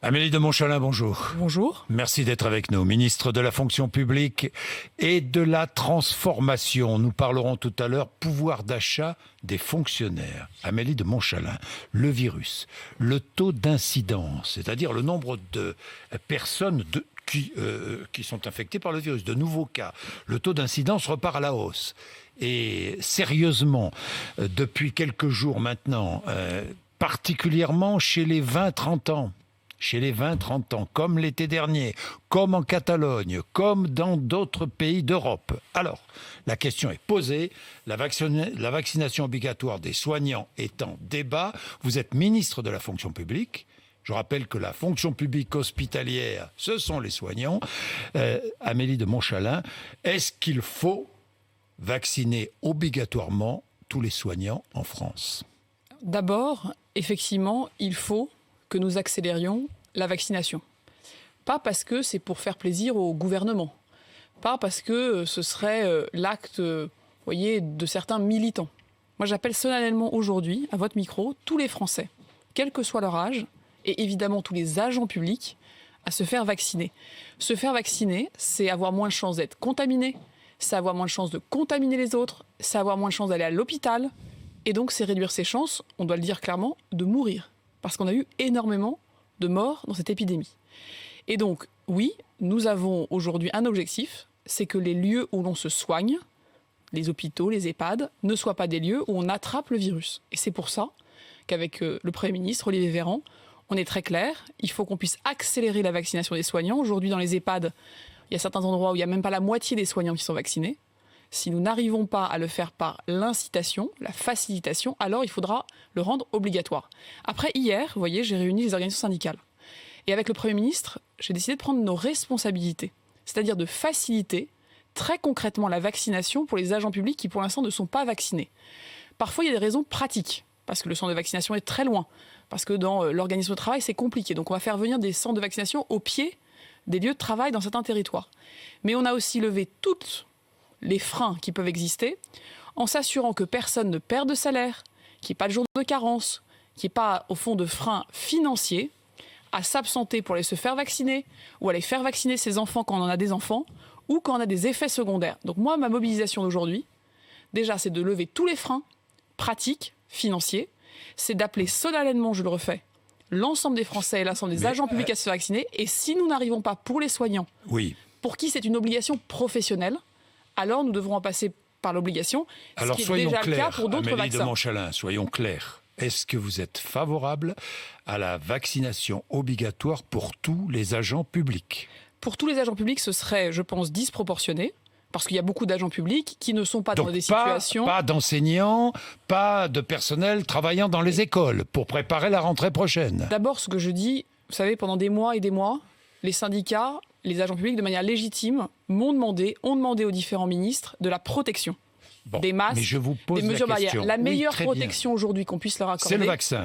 Amélie de Montchalin, bonjour. Bonjour. Merci d'être avec nous. Ministre de la fonction publique et de la transformation. Nous parlerons tout à l'heure pouvoir d'achat des fonctionnaires. Amélie de Montchalin, le virus, le taux d'incidence, c'est-à-dire le nombre de personnes qui sont infectées par le virus, de nouveaux cas. Le taux d'incidence repart à la hausse. Et sérieusement, depuis quelques jours maintenant, particulièrement chez les 20-30 ans, comme l'été dernier, comme en Catalogne, comme dans d'autres pays d'Europe. Alors, la question est posée, la vaccination obligatoire des soignants est en débat. Vous êtes ministre de la fonction publique. Je rappelle que la fonction publique hospitalière, ce sont les soignants. Amélie de Montchalin, est-ce qu'il faut vacciner obligatoirement tous les soignants en France ? D'abord, effectivement, il faut que nous accélérions la vaccination. Pas parce que c'est pour faire plaisir au gouvernement, pas parce que ce serait l'acte, de certains militants. Moi, j'appelle solennellement aujourd'hui, à votre micro, tous les Français, quel que soit leur âge, et évidemment tous les agents publics, à se faire vacciner. Se faire vacciner, c'est avoir moins de chances d'être contaminé, c'est avoir moins de chances de contaminer les autres, c'est avoir moins de chances d'aller à l'hôpital, et donc c'est réduire ses chances, on doit le dire clairement, de mourir. Parce qu'on a eu énormément de morts dans cette épidémie. Et donc, oui, nous avons aujourd'hui un objectif, c'est que les lieux où l'on se soigne, les hôpitaux, les EHPAD, ne soient pas des lieux où on attrape le virus. Et c'est pour ça qu'avec le Premier ministre, Olivier Véran, on est très clair, il faut qu'on puisse accélérer la vaccination des soignants. Aujourd'hui, dans les EHPAD, il y a certains endroits où il n'y a même pas la moitié des soignants qui sont vaccinés. Si nous n'arrivons pas à le faire par l'incitation, la facilitation, alors il faudra le rendre obligatoire. Après, hier, vous voyez, j'ai réuni les organisations syndicales. Et avec le Premier ministre, j'ai décidé de prendre nos responsabilités. C'est-à-dire de faciliter très concrètement la vaccination pour les agents publics qui, pour l'instant, ne sont pas vaccinés. Parfois, il y a des raisons pratiques, parce que le centre de vaccination est très loin, parce que dans l'organisation de travail, c'est compliqué. Donc, on va faire venir des centres de vaccination au pied des lieux de travail dans certains territoires. Mais on a aussi levé toutes les freins qui peuvent exister, en s'assurant que personne ne perde de salaire, qu'il n'y ait pas de jour de carence, qu'il n'y ait pas, au fond, de freins financiers à s'absenter pour aller se faire vacciner ou aller faire vacciner ses enfants quand on en a des enfants ou quand on a des effets secondaires. Donc moi, ma mobilisation d'aujourd'hui, déjà, c'est de lever tous les freins pratiques, financiers, c'est d'appeler solennellement, je le refais, l'ensemble des Français et l'ensemble des agents publics à se faire vacciner. Et si nous n'arrivons pas pour les soignants, pour qui c'est une obligation professionnelle, alors nous devrons en passer par l'obligation, ce qui est déjà le cas pour d'autres Amélie vaccins. de Montchalin, soyons clairs. Est-ce que vous êtes favorable à la vaccination obligatoire pour tous les agents publics ? Pour tous les agents publics, ce serait, je pense, disproportionné, parce qu'il y a beaucoup d'agents publics qui ne sont pas dans des situations... Pas d'enseignants, pas de personnel travaillant dans les écoles pour préparer la rentrée prochaine. D'abord, ce que je dis, vous savez, pendant des mois et des mois, les syndicats, les agents publics, de manière légitime, ont demandé aux différents ministres de la protection. Des masques, des mesures barrières. La meilleure protection aujourd'hui qu'on puisse leur accorder,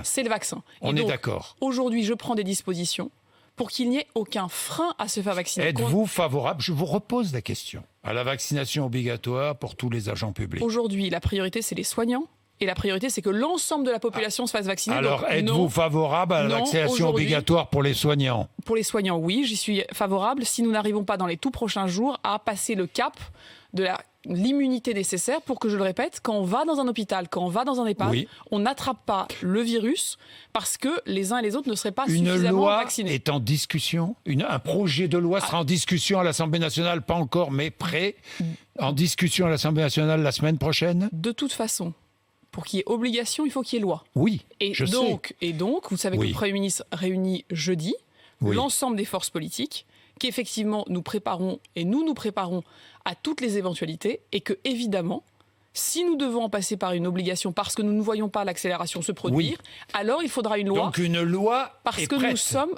c'est le vaccin. On est d'accord. Aujourd'hui, je prends des dispositions pour qu'il n'y ait aucun frein à se faire vacciner. Êtes-vous favorable, je vous repose la question, à la vaccination obligatoire pour tous les agents publics ? Aujourd'hui, la priorité, c'est les soignants. Et la priorité, c'est que l'ensemble de la population se fasse vacciner. Alors, êtes-vous favorable à la vaccination obligatoire pour les soignants ? Pour les soignants, oui, j'y suis favorable. Si nous n'arrivons pas dans les tout prochains jours à passer le cap de l'immunité nécessaire pour que, je le répète, quand on va dans un hôpital, quand on va dans un EHPAD, on n'attrape pas le virus parce que les uns et les autres ne seraient pas suffisamment vaccinés. Une loi est en discussion. Un projet de loi sera en discussion à l'Assemblée nationale, pas encore, mais prêt, en discussion à l'Assemblée nationale la semaine prochaine. De toute façon, pour qu'il y ait obligation, il faut qu'il y ait loi. Oui, Et donc, vous savez que le Premier ministre réunit jeudi l'ensemble des forces politiques, qu'effectivement nous préparons à toutes les éventualités, et que, évidemment, si nous devons en passer par une obligation parce que nous ne voyons pas l'accélération se produire, alors il faudra une loi. Donc une loi parce que nous sommes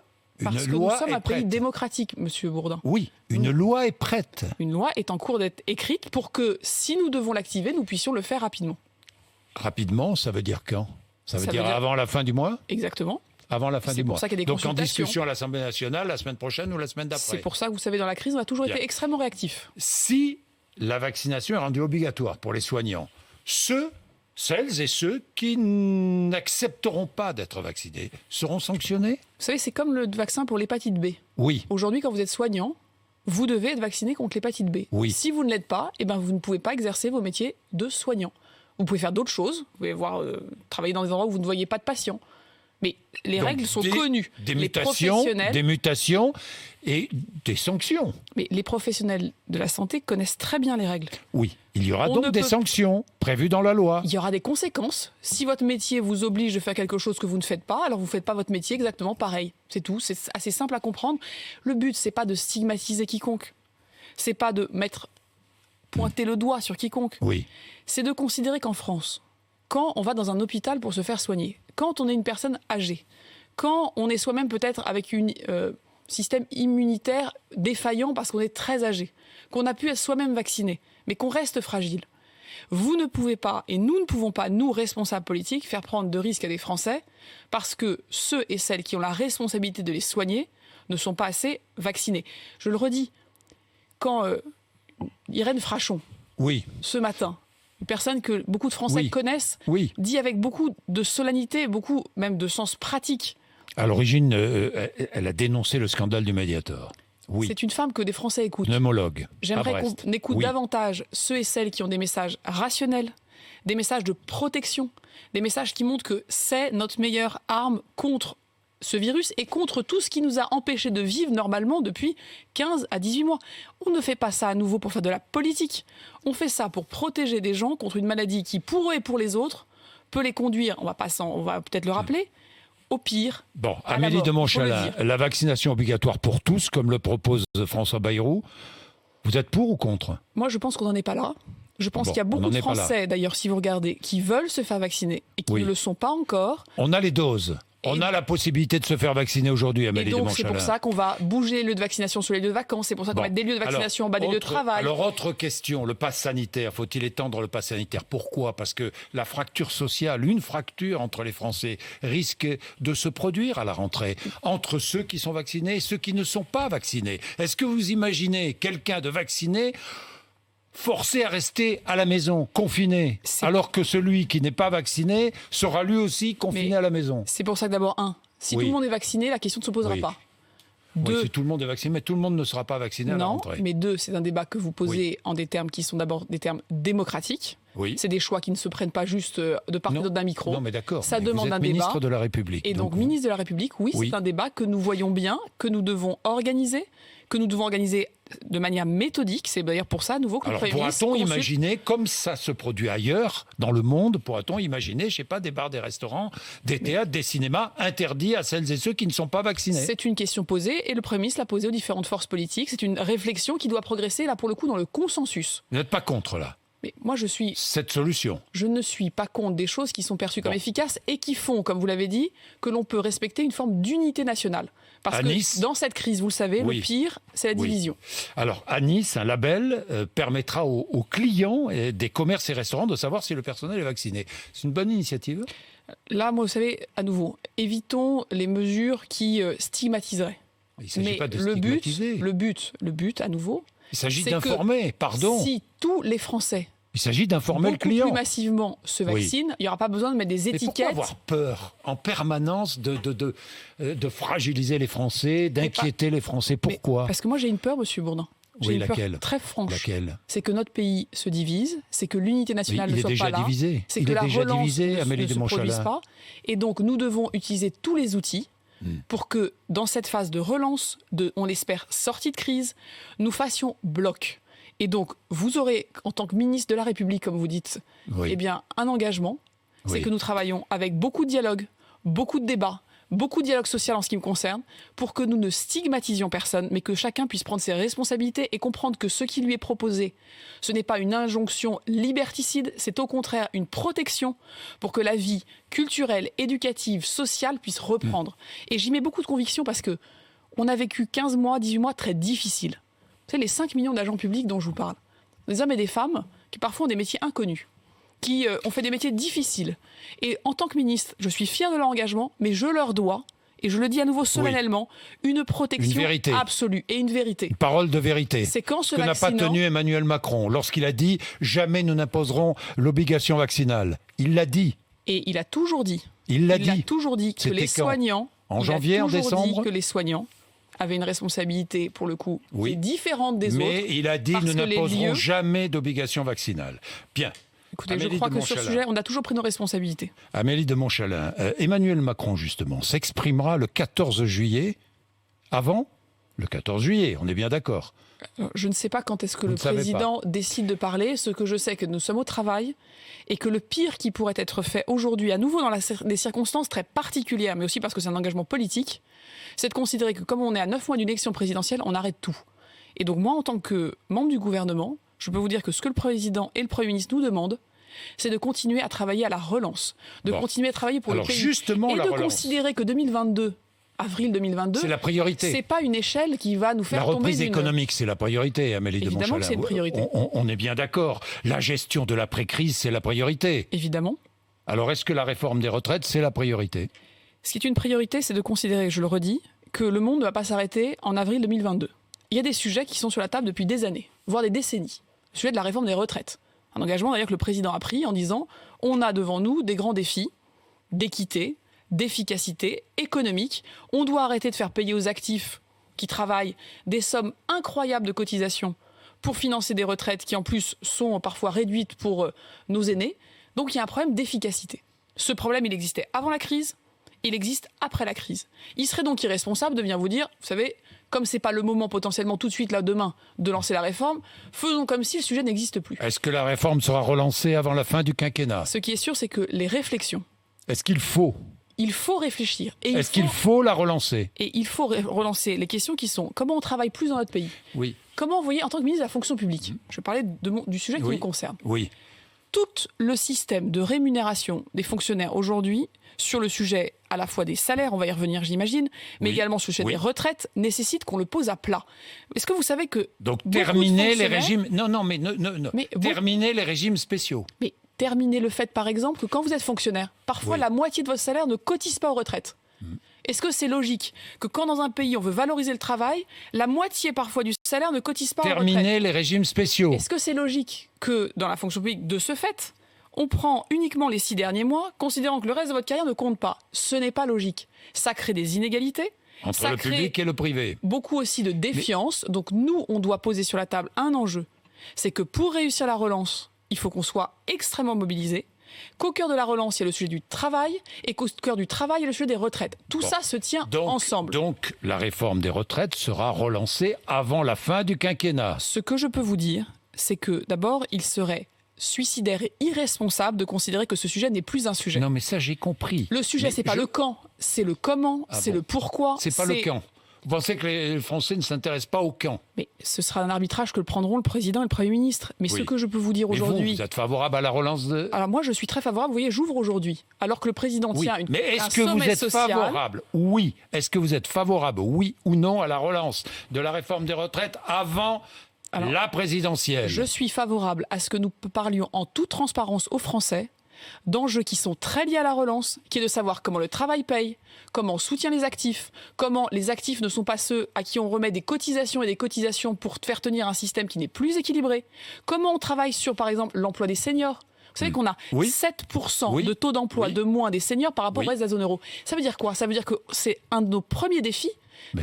un pays démocratique, Monsieur Bourdin. Oui, une loi est prête. Une loi est en cours d'être écrite pour que, si nous devons l'activer, nous puissions le faire rapidement. Rapidement, ça veut dire quand ? Ça veut dire avant la fin du mois ? Exactement. Avant la fin du mois. C'est pour ça qu'il y a des consultations. Donc en discussion à l'Assemblée nationale la semaine prochaine ou la semaine d'après. C'est pour ça que, vous savez, dans la crise, on a toujours été extrêmement réactifs. Si la vaccination est rendue obligatoire pour les soignants, ceux celles et ceux qui n'accepteront pas d'être vaccinés seront sanctionnés? Vous savez, c'est comme le vaccin pour l'hépatite B. Oui. Aujourd'hui, quand vous êtes soignant, vous devez être vacciné contre l'hépatite B. Oui. Si vous ne l'êtes pas, eh ben, vous ne pouvez pas exercer vos métiers de soignant. Vous pouvez faire d'autres choses. Vous pouvez travailler dans des endroits où vous ne voyez pas de patients. Mais les Donc, règles sont connues. Des Les mutations et des sanctions. Mais les professionnels de la santé connaissent très bien les règles. Oui, il y aura On donc ne des peut- sanctions prévues dans la loi. Il y aura des conséquences. Si votre métier vous oblige de faire quelque chose que vous ne faites pas, alors vous ne faites pas votre métier exactement pareil. C'est tout. C'est assez simple à comprendre. Le but, c'est pas de stigmatiser quiconque. C'est pas de pointer le doigt sur quiconque. Oui, C'est de considérer qu'en France, quand on va dans un hôpital pour se faire soigner, quand on est une personne âgée, quand on est soi-même peut-être avec un système immunitaire défaillant parce qu'on est très âgé, qu'on a pu être soi-même vacciné, mais qu'on reste fragile, vous ne pouvez pas, et nous ne pouvons pas, nous, responsables politiques, faire prendre de risques à des Français parce que ceux et celles qui ont la responsabilité de les soigner ne sont pas assez vaccinés. Je le redis, quand Irène Frachon, oui, ce matin, une personne que beaucoup de Français Oui. connaissent, oui. dit avec beaucoup de solennité, beaucoup même de sens pratique. À l'origine, elle a dénoncé le scandale du Mediator. Oui, C'est une femme que des Français écoutent. pneumologue. J'aimerais à Brest. qu'on écoute Oui. davantage ceux et celles qui ont des messages rationnels, des messages de protection, des messages qui montrent que c'est notre meilleure arme contre ce virus et contre tout ce qui nous a empêchés de vivre normalement depuis 15 à 18 mois. On ne fait pas ça à nouveau pour faire de la politique. On fait ça pour protéger des gens contre une maladie qui, pour eux et pour les autres, peut les conduire, on va peut-être le rappeler, au pire. Bon, à la Amélie mort, de faut le Montchalin, dire. la vaccination obligatoire pour tous, comme le propose François Bayrou, vous êtes pour ou contre? Moi, je pense qu'on n'en est pas là. Je pense Bon, qu'il y a on beaucoup n'en de est pas là. Français, d'ailleurs, si vous regardez, qui veulent se faire vacciner et qui Oui. ne le sont pas encore. On a les doses. On Et- a la possibilité de se faire vacciner aujourd'hui, Et Amélie de donc, c'est Montchalin. pour ça qu'on va bouger les lieux de vaccination sur les lieux de vacances. C'est pour ça qu'on Bon. va mettre des lieux de vaccination en bas des lieux de Autre- travail. Alors, autre question, le pass sanitaire, faut-il étendre le pass sanitaire? Pourquoi? Parce que la fracture sociale, une fracture entre les Français risque de se produire à la rentrée, entre ceux qui sont vaccinés et ceux qui ne sont pas vaccinés. Est-ce que vous imaginez quelqu'un de vacciné forcé à rester à la maison, confiné, C'est- alors que celui qui n'est pas vacciné sera lui aussi confiné Mais- à la maison? C'est pour ça que d'abord, si Oui. tout le monde est vacciné, la question ne se posera Oui. pas. Oui, Deux, si tout le monde est vacciné, mais tout le monde ne sera pas vacciné à la non, rentrée. mais deux, c'est un débat que vous posez en des termes qui sont d'abord des termes démocratiques. Oui. C'est des choix qui ne se prennent pas juste de part et Non. d'autre d'un micro. Non, mais d'accord. Ça mais demande vous êtes un ministre débat. de la République. Et donc, vous- ministre de la République, oui, Oui. c'est un débat que nous voyons bien, que nous devons organiser de manière méthodique. C'est d'ailleurs pour ça, à nouveau, que le Alors, Premier ministre pourra-t-on consulte- imaginer, comme ça se produit ailleurs, dans le monde, pourra-t-on imaginer, je sais pas, des bars, des restaurants, des théâtres, des cinémas interdits à celles et ceux qui ne sont pas vaccinés? C'est une question posée et le Premier ministre l'a posée aux différentes forces politiques. C'est une réflexion qui doit progresser, là, pour le coup, dans le consensus. Vous n'êtes pas contre, là, Mais moi, cette solution? je ne suis pas contre des choses qui sont perçues comme Bon. efficaces et qui font, comme vous l'avez dit, que l'on peut respecter une forme d'unité nationale. Parce À que Nice dans cette crise, vous le savez, Oui. le pire, c'est la Oui. division. Alors, à Nice, un label permettra aux clients des commerces et restaurants de savoir si le personnel est vacciné. C'est une bonne initiative? Là, moi, vous savez, à nouveau, évitons les mesures qui stigmatiseraient. Il ne s'agit Mais pas de le but, stigmatiser. le but, à nouveau, Il s'agit c'est que d'informer, pardon. si tous les Français Il s'agit d'informer le beaucoup client. plus massivement se Oui. vaccinent, il n'y aura pas besoin de mettre des Mais pourquoi étiquettes. avoir peur en permanence de fragiliser les Français, d'inquiéter les Français? Mais Pourquoi? Parce que moi, j'ai une peur, Monsieur Bourdin. J'ai Oui, une laquelle? peur très franche. Laquelle? C'est que notre pays se divise, c'est que l'unité nationale Il ne est soit déjà pas là. divisé. C'est Il que est la déjà relance divisé, Amélie ne de se produise Montchalin. pas. Et donc, nous devons utiliser tous les outils pour que, dans cette phase de relance, on l'espère, sortie de crise, nous fassions bloc. Et donc, vous aurez, en tant que ministre de la République, comme vous dites, Oui. eh bien, un engagement. C'est Oui. que nous travaillons avec beaucoup de dialogue, beaucoup de débats, beaucoup de dialogue social en ce qui me concerne, pour que nous ne stigmatisions personne, mais que chacun puisse prendre ses responsabilités et comprendre que ce qui lui est proposé, ce n'est pas une injonction liberticide, c'est au contraire une protection pour que la vie culturelle, éducative, sociale puisse reprendre. Et j'y mets beaucoup de conviction parce que on a vécu 15 mois, 18 mois très difficiles. Vous savez, les 5 millions d'agents publics dont je vous parle, des hommes et des femmes qui parfois ont des métiers inconnus, qui ont fait des métiers difficiles. Et en tant que ministre, je suis fière de leur engagement, mais je leur dois, et je le dis à nouveau solennellement, une protection vérité absolue et une vérité. Une parole de vérité. C'est quand ce que n'a pas tenu Emmanuel Macron lorsqu'il a dit « jamais nous n'imposerons l'obligation vaccinale ». Il l'a dit. Et il a toujours dit. Il a toujours dit que les soignants... En janvier, en décembre, dit que les soignants avaient une responsabilité, pour le coup, qui est différente des autres. Mais il a dit nous n'imposerons jamais d'obligation vaccinale. Bien. Écoutez, je crois que sur ce sujet, on a toujours pris nos responsabilités. Amélie de Montchalin, Emmanuel Macron, justement, s'exprimera le 14 juillet, avant le 14 juillet, on est bien d'accord. Je ne sais pas quand est-ce que le président décide de parler. Ce que je sais, que nous sommes au travail et que le pire qui pourrait être fait aujourd'hui, à nouveau dans des circonstances très particulières, mais aussi parce que c'est un engagement politique, c'est de considérer que comme on est à 9 mois d'une élection présidentielle, on arrête tout. Et donc moi, en tant que membre du gouvernement, je peux vous dire que ce que le président et le Premier ministre nous demandent, c'est de continuer à travailler à la relance, de continuer à travailler pour le pays. Justement, et de considérer que 2022... avril 2022, c'est la priorité. C'est pas une échelle qui va nous faire tomber. La reprise économique, c'est la priorité, Amélie de Montchalin. Évidemment que c'est une priorité. On est bien d'accord. La gestion de l'après-crise, c'est la priorité. Évidemment. Alors, est-ce que la réforme des retraites, c'est la priorité ? Ce qui est une priorité, c'est de considérer, je le redis, que le monde ne va pas s'arrêter en avril 2022. Il y a des sujets qui sont sur la table depuis des années, voire des décennies. Le sujet de la réforme des retraites. Un engagement d'ailleurs que le président a pris en disant « on a devant nous des grands défis d'équité, d'efficacité économique. On doit arrêter de faire payer aux actifs qui travaillent des sommes incroyables de cotisations pour financer des retraites qui en plus sont parfois réduites pour nos aînés. Donc il y a un problème d'efficacité. Ce problème, il existait avant la crise, il existe après la crise. Il serait donc irresponsable de venir vous dire, vous savez, comme c'est pas le moment potentiellement tout de suite, là, demain, de lancer la réforme, faisons comme si le sujet n'existe plus. Est-ce que la réforme sera relancée avant la fin du quinquennat ? Ce qui est sûr, c'est que les réflexions... Est-ce qu'il faut ? Il faut réfléchir. Est-ce qu'il faut la relancer ? Et il faut relancer les questions qui sont comment on travaille plus dans notre pays ? Oui. Comment, vous voyez, en tant que ministre de la fonction publique, je parlais du sujet qui nous concerne. Oui. Tout le système de rémunération des fonctionnaires aujourd'hui, sur le sujet à la fois des salaires, on va y revenir j'imagine, mais également sur le sujet des retraites, nécessite qu'on le pose à plat. Est-ce que vous savez que... Donc terminer les régimes... Non, mais terminer les régimes spéciaux. Mais terminer le fait, par exemple, que quand vous êtes fonctionnaire, parfois la moitié de votre salaire ne cotise pas aux retraites. Est-ce que c'est logique que quand dans un pays on veut valoriser le travail, la moitié parfois du salaire ne cotise pas aux retraites ? Terminer les régimes spéciaux. Est-ce que c'est logique que dans la fonction publique, de ce fait, on prend uniquement les 6 derniers mois, considérant que le reste de votre carrière ne compte pas ? Ce n'est pas logique. Ça crée des inégalités. Entre le public et le privé. Beaucoup aussi de défiance. Donc nous, on doit poser sur la table un enjeu. C'est que pour réussir la relance, il faut qu'on soit extrêmement mobilisé, qu'au cœur de la relance, il y a le sujet du travail, et qu'au cœur du travail, il y a le sujet des retraites. Tout ça se tient ensemble. Donc, la réforme des retraites sera relancée avant la fin du quinquennat. Ce que je peux vous dire, c'est que, d'abord, il serait suicidaire et irresponsable de considérer que ce sujet n'est plus un sujet. Non, mais ça, j'ai compris. Le sujet, c'est pas le quand, c'est le comment, le pourquoi. C'est pas le quand. Vous pensez que les Français ne s'intéressent pas au quand ? Mais ce sera un arbitrage que prendront le président et le Premier ministre. Mais ce que je peux vous dire aujourd'hui... Vous êtes favorable à la relance de... Alors moi, je suis très favorable. Vous voyez, j'ouvre aujourd'hui. Alors que le président tient Mais est-ce que vous êtes favorable ? Oui. Est-ce que vous êtes favorable, oui ou non, à la relance de la réforme des retraites avant la présidentielle ? Je suis favorable à ce que nous parlions en toute transparence aux Français d'enjeux qui sont très liés à la relance, qui est de savoir comment le travail paye, comment on soutient les actifs, comment les actifs ne sont pas ceux à qui on remet des cotisations et des cotisations pour faire tenir un système qui n'est plus équilibré, comment on travaille sur, par exemple, l'emploi des seniors. Vous savez qu'on a 7% de taux d'emploi de moins des seniors par rapport au reste de la zone euro. Ça veut dire quoi ? Ça veut dire que c'est un de nos premiers défis.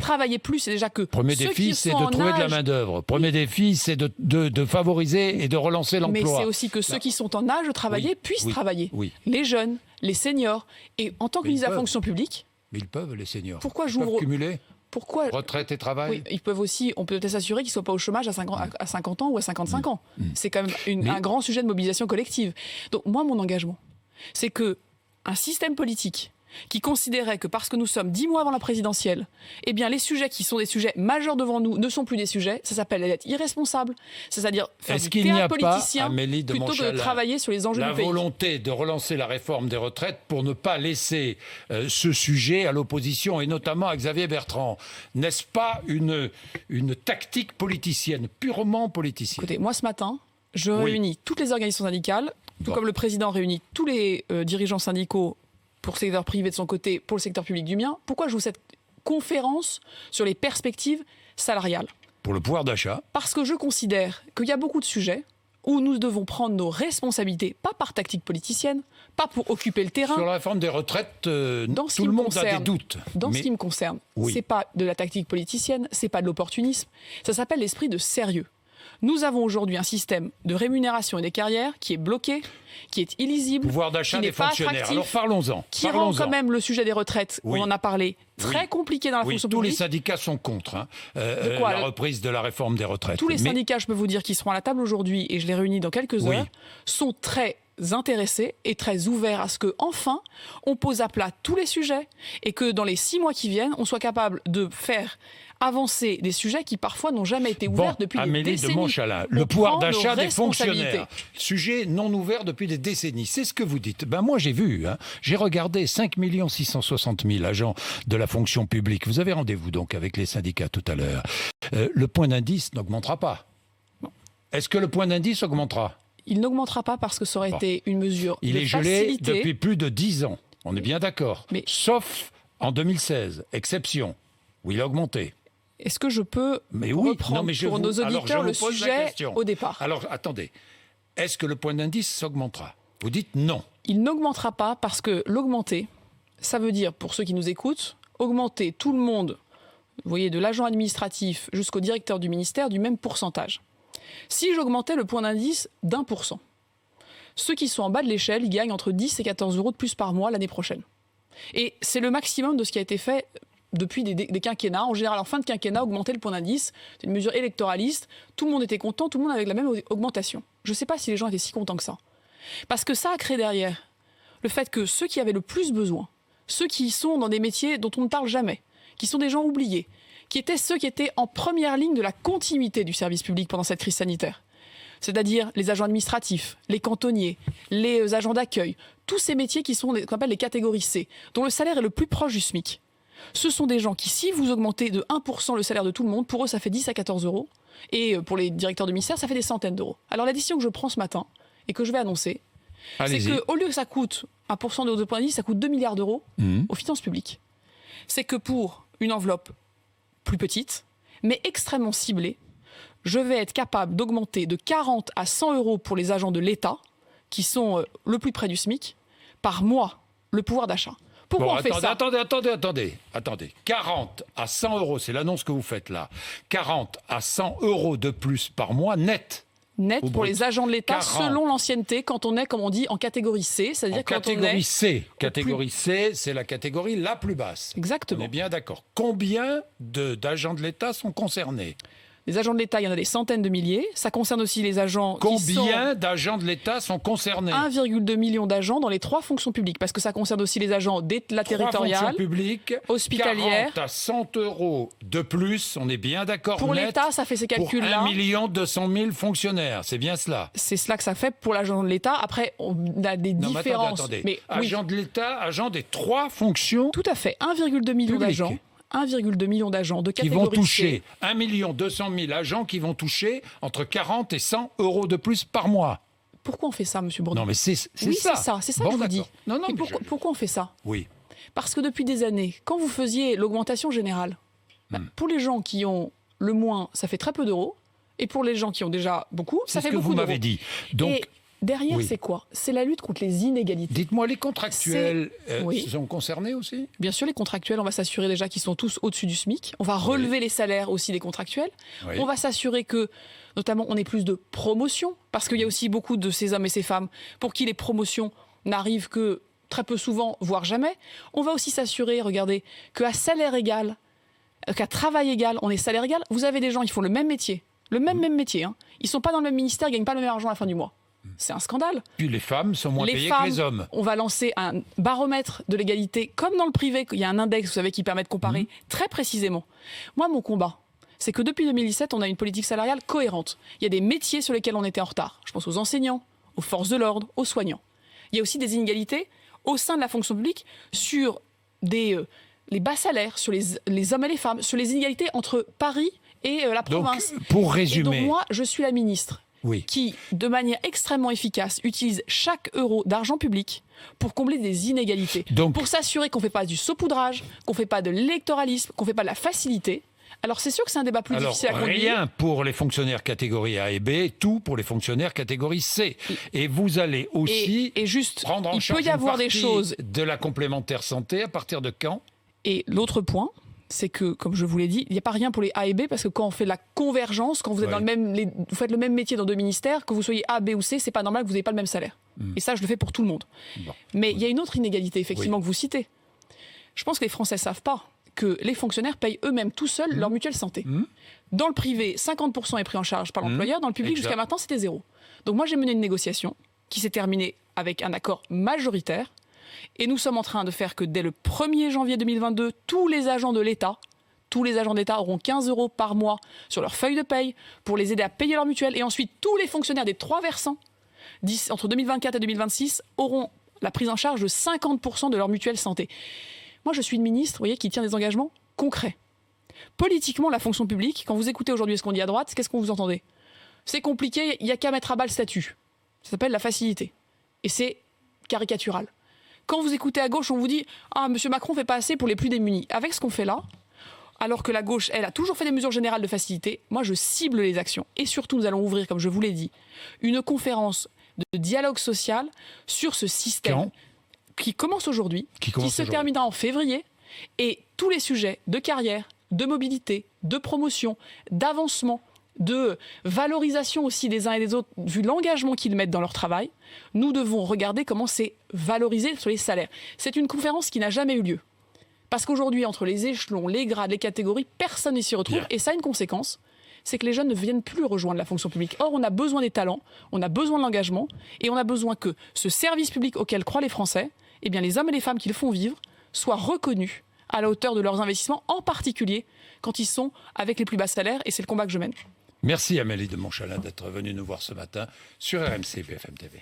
Travailler plus, c'est déjà que... Premier défi, c'est de trouver de la main-d'œuvre. Premier défi, c'est de favoriser et de relancer l'emploi. Mais c'est aussi que ceux qui sont en âge de travailler puissent travailler. Les jeunes, les seniors. Et en tant que ministre de la fonction publique... Mais ils peuvent, les seniors. Pourquoi ils peuvent cumuler retraite et travail. Oui, ils peuvent aussi, on peut peut-être s'assurer qu'ils ne soient pas au chômage à 50 ans ou à 55 ans. C'est quand même un grand sujet de mobilisation collective. Donc moi, mon engagement, c'est qu'un système politique qui considérait que parce que nous sommes 10 mois avant la présidentielle, eh bien les sujets qui sont des sujets majeurs devant nous ne sont plus des sujets, ça s'appelle être irresponsable, c'est-à-dire faire du théâtre politicien plutôt que de travailler sur les enjeux du pays. La volonté de relancer la réforme des retraites pour ne pas laisser ce sujet à l'opposition, et notamment à Xavier Bertrand, n'est-ce pas une tactique politicienne, purement politicienne ? Écoutez, moi ce matin, je réunis toutes les organisations syndicales, tout comme le président réunit tous les dirigeants syndicaux pour le secteur privé de son côté, pour le secteur public du mien. Pourquoi je joue cette conférence sur les perspectives salariales? Pour le pouvoir d'achat. Parce que je considère qu'il y a beaucoup de sujets où nous devons prendre nos responsabilités, pas par tactique politicienne, pas pour occuper le terrain. Sur la réforme des retraites, tout le monde a des doutes. Dans ce qui me concerne, c'est pas de la tactique politicienne, c'est pas de l'opportunisme, ça s'appelle l'esprit de sérieux. Nous avons aujourd'hui un système de rémunération et des carrières qui est bloqué, qui est illisible, pouvoir d'achat qui n'est des pas fonctionnaires. attractif, Alors parlons-en. qui rend quand même le sujet des retraites, on en a parlé, très compliqué dans la fonction publique. Tous les syndicats sont contre la reprise de la réforme des retraites. Tous les syndicats, je peux vous dire, qui seront à la table aujourd'hui, et je les réunis dans quelques heures, sont très intéressés et très ouverts à ce que, enfin, on pose à plat tous les sujets et que dans les 6 mois qui viennent, on soit capable de faire avancer des sujets qui parfois n'ont jamais été ouverts depuis des décennies. Amélie de Montchalin, le pouvoir d'achat des fonctionnaires, sujet non ouvert depuis des décennies. C'est ce que vous dites. Moi j'ai vu, j'ai regardé 5 660 000 agents de la fonction publique. Vous avez rendez-vous donc avec les syndicats tout à l'heure. Le point d'indice n'augmentera pas. Non. Est-ce que le point d'indice augmentera? Il n'augmentera pas parce que ça aurait été une mesure de facilité. Il est gelé depuis plus de 10 ans. On est bien d'accord. Sauf en 2016, exception, où il a augmenté. Est-ce que je peux reprendre pour nos auditeurs le sujet au départ? Alors, attendez. Est-ce que le point d'indice s'augmentera? Vous dites non. Il n'augmentera pas parce que l'augmenter, ça veut dire, pour ceux qui nous écoutent, augmenter tout le monde, vous voyez, de l'agent administratif jusqu'au directeur du ministère, du même pourcentage. Si j'augmentais le point d'indice d'1%, ceux qui sont en bas de l'échelle, ils gagnent entre 10 et 14 euros de plus par mois l'année prochaine. Et c'est le maximum de ce qui a été fait depuis des quinquennats. En général, en fin de quinquennat, augmenter le point d'indice, c'est une mesure électoraliste. Tout le monde était content, tout le monde avec la même augmentation. Je ne sais pas si les gens étaient si contents que ça. Parce que ça a créé derrière le fait que ceux qui avaient le plus besoin, ceux qui sont dans des métiers dont on ne parle jamais, qui sont des gens oubliés, qui étaient ceux qui étaient en première ligne de la continuité du service public pendant cette crise sanitaire, c'est-à-dire les agents administratifs, les cantonniers, les agents d'accueil, tous ces métiers qui sont ce qu'on appelle les catégories C, dont le salaire est le plus proche du SMIC. Ce sont des gens qui, si vous augmentez de 1% le salaire de tout le monde, pour eux, ça fait 10 à 14 euros. Et pour les directeurs de ministère, ça fait des centaines d'euros. Alors la décision que je prends ce matin, et que je vais annoncer, c'est qu'au lieu que ça coûte 1% de point d'indice, ça coûte 2 milliards d'euros aux finances publiques. C'est que pour une enveloppe plus petite, mais extrêmement ciblée, je vais être capable d'augmenter de 40 à 100 euros pour les agents de l'État, qui sont le plus près du SMIC, par mois, le pouvoir d'achat. Pourquoi on fait ça? Attendez. 40 à 100 euros, c'est l'annonce que vous faites là. 40 à 100 euros de plus par mois net. Net pour les agents de l'État, selon l'ancienneté, quand on est, comme on dit, en catégorie C. C'est-à-dire quand catégorie C. Catégorie C, c'est la catégorie la plus basse. Exactement. On est bien d'accord. Combien d'agents de l'État sont concernés? Les agents de l'État, il y en a des centaines de milliers. Ça concerne aussi les agents Combien d'agents de l'État sont concernés? 1,2 million d'agents dans les 3 fonctions publiques. Parce que ça concerne aussi les agents de la territoriale, fonctions publiques, hospitalière. 40 à 100 euros de plus, on est bien d'accord. Pour l'État, ça fait ces calculs-là. Pour 1 200 000 fonctionnaires, c'est bien cela. C'est cela que ça fait pour l'agent de l'État. Après, on a des différences. Mais agent de l'État, agent des 3 fonctions. Tout à fait. 1,2 million d'agents. 1,2 million d'agents de catégorie qui vont toucher 1 200 000 agents qui vont toucher entre 40 et 100 euros de plus par mois. Pourquoi on fait ça, M. Bourdin? Non, mais c'est ça. Oui, c'est ça que je vous dis. Non, pourquoi on fait ça? Oui. Parce que depuis des années, quand vous faisiez l'augmentation générale, pour les gens qui ont le moins, ça fait très peu d'euros. Et pour les gens qui ont déjà beaucoup, ça fait beaucoup d'euros. C'est ce que vous m'avez dit. Donc, derrière, c'est quoi? C'est la lutte contre les inégalités. Dites-moi, les contractuels sont concernés aussi? Bien sûr, les contractuels, on va s'assurer déjà qu'ils sont tous au-dessus du SMIC. On va relever les salaires aussi des contractuels. On va s'assurer que, notamment, on ait plus de promotions. Parce qu'il y a aussi beaucoup de ces hommes et ces femmes pour qui les promotions n'arrivent que très peu souvent, voire jamais. On va aussi s'assurer, regardez, qu'à salaire égal, qu'à travail égal, on est salaire égal. Vous avez des gens, ils font le même métier. Le même métier. Ils ne sont pas dans le même ministère, ils ne gagnent pas le même argent à la fin du mois. C'est un scandale. Puis les femmes sont moins payées que les hommes. On va lancer un baromètre de l'égalité, comme dans le privé, il y a un index, vous savez, qui permet de comparer très précisément. Moi, mon combat, c'est que depuis 2017, on a une politique salariale cohérente. Il y a des métiers sur lesquels on était en retard. Je pense aux enseignants, aux forces de l'ordre, aux soignants. Il y a aussi des inégalités au sein de la fonction publique sur les bas salaires, sur les hommes et les femmes, sur les inégalités entre Paris et la province. Donc, pour résumer... Et donc moi, je suis la ministre Oui. qui, de manière extrêmement efficace, utilise chaque euro d'argent public pour combler des inégalités. Donc, pour s'assurer qu'on ne fait pas du saupoudrage, qu'on ne fait pas de l'électoralisme, qu'on ne fait pas de la facilité. Alors c'est sûr que c'est un débat plus difficile à conduire. Rien pour les fonctionnaires catégorie A et B, tout pour les fonctionnaires catégorie C. Et vous allez aussi et juste, prendre en il charge peut y avoir une des partie choses. de la complémentaire santé à partir de quand? Et l'autre point, c'est que, comme je vous l'ai dit, il n'y a pas rien pour les A et B, parce que quand on fait de la convergence, quand vous êtes dans vous faites le même métier dans deux ministères, que vous soyez A, B ou C, c'est pas normal que vous n'ayez pas le même salaire. Et ça, je le fais pour tout le monde. Bon. Mais il y a une autre inégalité, effectivement, que vous citez. Je pense que les Français ne savent pas que les fonctionnaires payent eux-mêmes tout seuls leur mutuelle santé. Dans le privé, 50% est pris en charge par l'employeur. Dans le public, jusqu'à maintenant, c'était 0. Donc moi, j'ai mené une négociation qui s'est terminée avec un accord majoritaire. Et nous sommes en train de faire que dès le 1er janvier 2022, tous les agents d'État auront 15 € par mois sur leur feuille de paye pour les aider à payer leur mutuelle. Et ensuite, tous les fonctionnaires des 3 versants, entre 2024 et 2026, auront la prise en charge de 50% de leur mutuelle santé. Moi, je suis une ministre, vous voyez, qui tient des engagements concrets. Politiquement, la fonction publique, quand vous écoutez aujourd'hui ce qu'on dit à droite, qu'est-ce qu'on vous entendez? C'est compliqué, il n'y a qu'à mettre à bas le statut. Ça s'appelle la facilité. Et c'est caricatural. Quand vous écoutez à gauche, on vous dit « Ah, M. Macron ne fait pas assez pour les plus démunis ». Avec ce qu'on fait là, alors que la gauche, elle, a toujours fait des mesures générales de facilité, moi, je cible les actions. Et surtout, nous allons ouvrir, comme je vous l'ai dit, une conférence de dialogue social sur ce système qui commence aujourd'hui, qui se terminera en février. Et tous les sujets de carrière, de mobilité, de promotion, d'avancement, de valorisation aussi des uns et des autres, vu l'engagement qu'ils mettent dans leur travail, nous devons regarder comment c'est valorisé sur les salaires. C'est une conférence qui n'a jamais eu lieu. Parce qu'aujourd'hui, entre les échelons, les grades, les catégories, personne n'y s'y retrouve. Et ça a une conséquence, c'est que les jeunes ne viennent plus rejoindre la fonction publique. Or, on a besoin des talents, on a besoin de l'engagement, et on a besoin que ce service public auquel croient les Français, eh bien, les hommes et les femmes qui le font vivre, soient reconnus à la hauteur de leurs investissements, en particulier quand ils sont avec les plus bas salaires, et c'est le combat que je mène. Merci Amélie de Montchalin d'être venue nous voir ce matin sur RMC BFM TV.